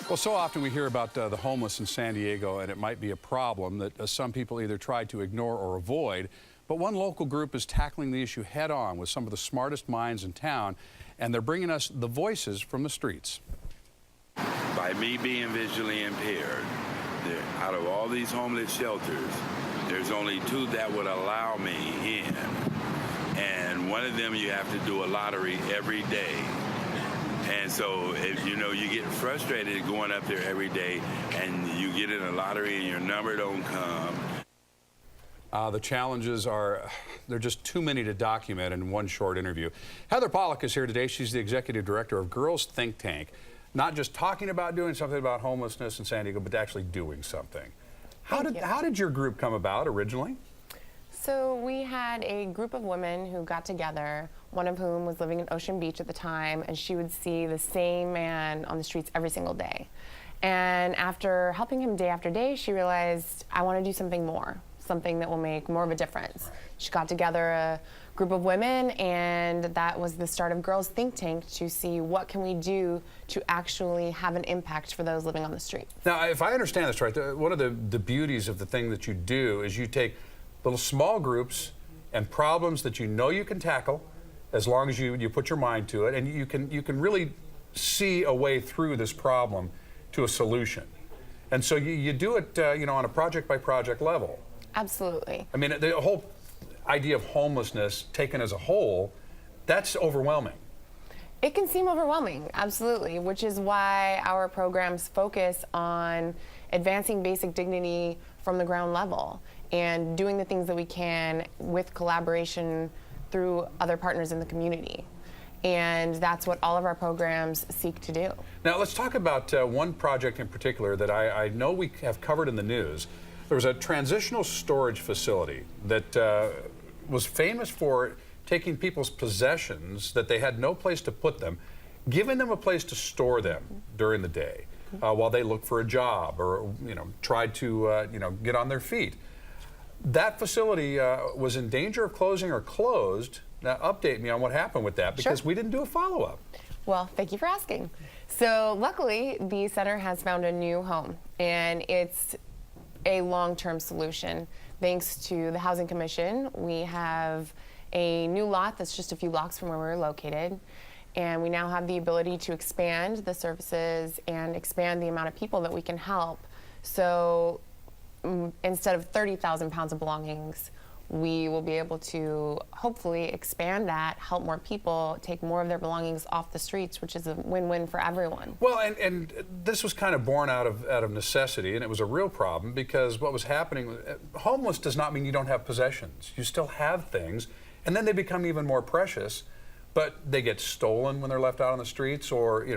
Well, so often we hear about the homeless in San Diego, and it might be a problem that some people either try to ignore or avoid. But one local group is tackling the issue head on with some of the smartest minds in town, and they're bringing us the voices from the streets. By me being visually impaired, out of all these homeless shelters, there's only 2 that would allow me in. And one of them, you have to do a lottery every day. And so, if you get frustrated going up there every day and you get in a lottery and your number don't come. The challenges they're just too many to document in one short interview. Heather Pollack is here today. She's the executive director of Girls Think Tank. Not just talking about doing something about homelessness in San Diego, but actually doing something. How did your group come about originally? So we had a group of women who got together, one of whom was living in Ocean Beach at the time, and she would see the same man on the streets every single day. And after helping him day after day, she realized, I want to do something more, something that will make more of a difference. She got together a group of women, and that was the start of Girls Think Tank, to see what can we do to actually have an impact for those living on the street. Now, if I understand this right, one of the beauties of the thing that you do is you take little small groups and problems that you know you can tackle as long as you put your mind to it, and you can really see a way through this problem to a solution. And so you do it on a project by project level. Absolutely. I mean, the whole idea of homelessness taken as a whole, that's overwhelming. It can seem overwhelming, absolutely, which is why our programs focus on advancing basic dignity from the ground level and doing the things that we can with collaboration through other partners in the community. And that's what all of our programs seek to do. Now, let's talk about one project in particular that I know we have covered in the news. There was a transitional storage facility that was famous for taking people's possessions that they had no place to put them, giving them a place to store them during the day while they looked for a job or tried to get on their feet. That facility was in danger of closing or closed. Now, update me on what happened with that, because we didn't do a follow-up. Well, thank you for asking. So luckily, the center has found a new home, and it's a long-term solution. Thanks to the Housing Commission, we have a new lot that's just a few blocks from where we're located, and we now have the ability to expand the services and expand the amount of people that we can help. So instead of 30,000 pounds of belongings, we will be able to hopefully expand that, help more people, take more of their belongings off the streets, which is a win-win for everyone. Well, and this was kind of born out of necessity, and it was a real problem because what was happening, homeless does not mean you don't have possessions. You still have things, and then they become even more precious, but they get stolen when they're left out on the streets, or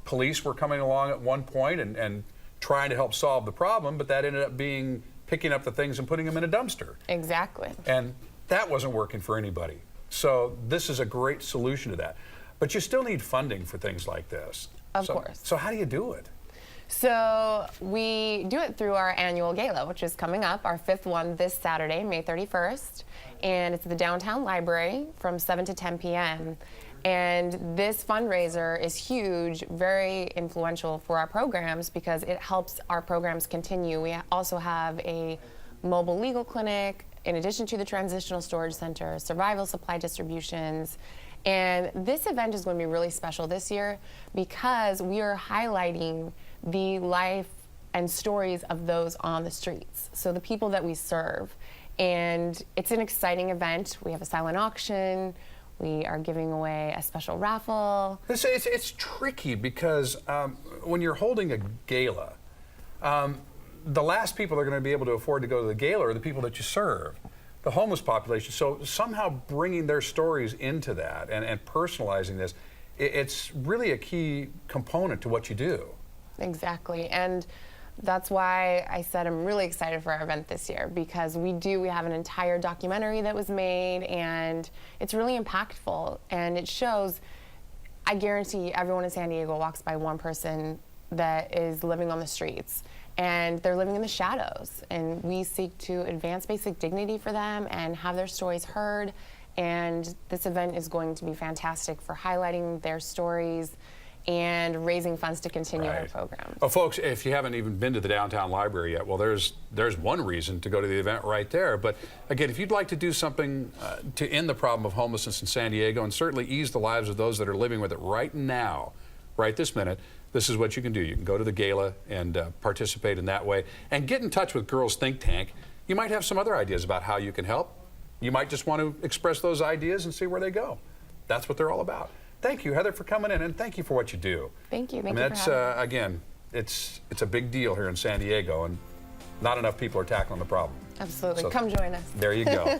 police were coming along at one point and trying to help solve the problem, but that ended up being picking up the things and putting them in a dumpster. Exactly. And that wasn't working for anybody. So this is a great solution to that. But you still need funding for things like this. Of course. So how do you do it? So we do it through our annual gala, which is coming up, our 5th one this Saturday, May 31st. And it's at the Downtown Library from 7 to 10 p.m. And this fundraiser is huge, very influential for our programs because it helps our programs continue. We also have a mobile legal clinic, in addition to the transitional storage center, survival supply distributions. And this event is going to be really special this year because we are highlighting the life and stories of those on the streets, so the people that we serve. And it's an exciting event. We have a silent auction. We are giving away a special raffle. It's tricky because when you're holding a gala, the last people that are going to be able to afford to go to the gala are the people that you serve, the homeless population. So somehow bringing their stories into that and personalizing this, it's really a key component to what you do. Exactly. And that's why I said I'm really excited for our event this year, because we have an entire documentary that was made, and it's really impactful, and it shows, I guarantee everyone in San Diego walks by one person that is living on the streets, and they're living in the shadows, and we seek to advance basic dignity for them and have their stories heard. And this event is going to be fantastic for highlighting their stories and raising funds to continue our Right. program. Well, folks, if you haven't even been to the downtown library yet, well, there's one reason to go to the event right there. But again, if you'd like to do something to end the problem of homelessness in San Diego and certainly ease the lives of those that are living with it right now, right this minute, this is what you can do. You can go to the gala and participate in that way and get in touch with Girls Think Tank. You might have some other ideas about how you can help. You might just want to express those ideas and see where they go. That's what they're all about. Thank you, Heather, for coming in, and thank you for what you do. Thank you. Thank I mean, you that's for having me. again, it's a big deal here in San Diego, and not enough people are tackling the problem. Absolutely. So Come join us. there you go.